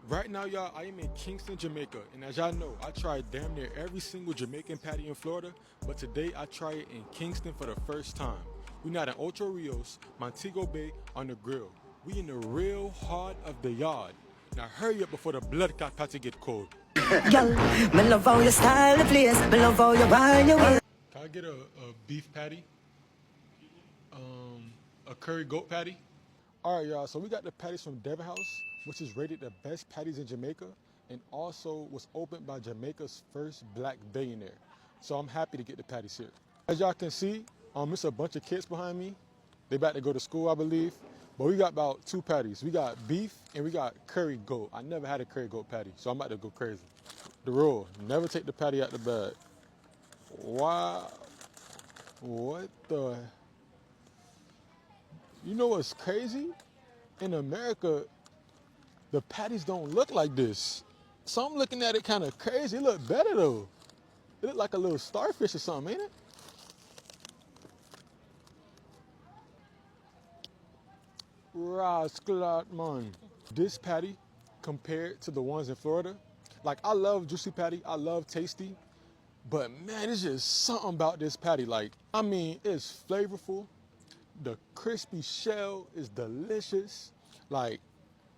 Right now, y'all, I am in Kingston, Jamaica, and as y'all know, I tried damn near every single Jamaican patty in Florida, but today I try it in Kingston for the first time. We not in Ocho Rios, Montego Bay on the grill. We in the real heart of the yard. Now hurry up before the blood clot patty get cold. Girl, me love how you style the place. Me love how you ride your way. Can I get a beef patty? A curry goat patty? All right, y'all, so we got the patties from Devon House, which is rated the best patties in Jamaica, and also was opened by Jamaica's first black billionaire. So I'm happy to get the patties here. As y'all can see, it's a bunch of kids behind me. They about to go to school, I believe. But we got about two patties. We got beef and we got curry goat. I never had a curry goat patty, so I'm about to go crazy. The rule, never take the patty out the bag. Wow. What the? You know what's crazy? In America, the patties don't look like this. So I'm looking at it kind of crazy. It look better though. It look like a little starfish or something, ain't it? Rascal, man. This patty, compared to the ones in Florida, like I love juicy patty, I love tasty, but man, it's just something about this patty. Like, I mean, it's flavorful. The crispy shell is delicious. Like,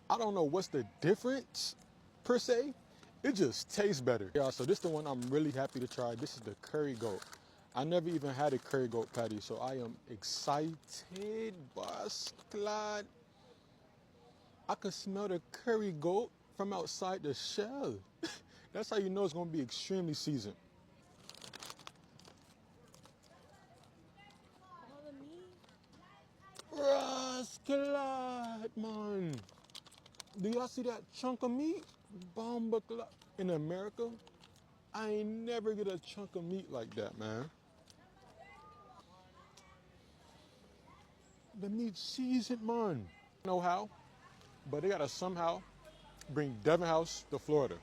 I don't know what's the difference per se. It just tastes better. Yeah, so this is the one I'm really happy to try. This is the curry goat. I never even had a curry goat patty, so I am excited. Basclad. I can smell the curry goat from outside the shell. That's how you know it's gonna be extremely seasoned. Rascalad, man. Do y'all see that chunk of meat? Bomba in America, I ain't never get a chunk of meat like that, man. The meat seasoned, man. I don't know how, but they gotta somehow bring Devon House to Florida.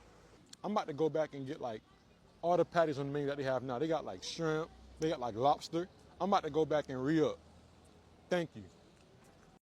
I'm about to go back and get like all the patties on the menu that they have now. They got like shrimp, they got like lobster. I'm about to go back and re-up. Thank you.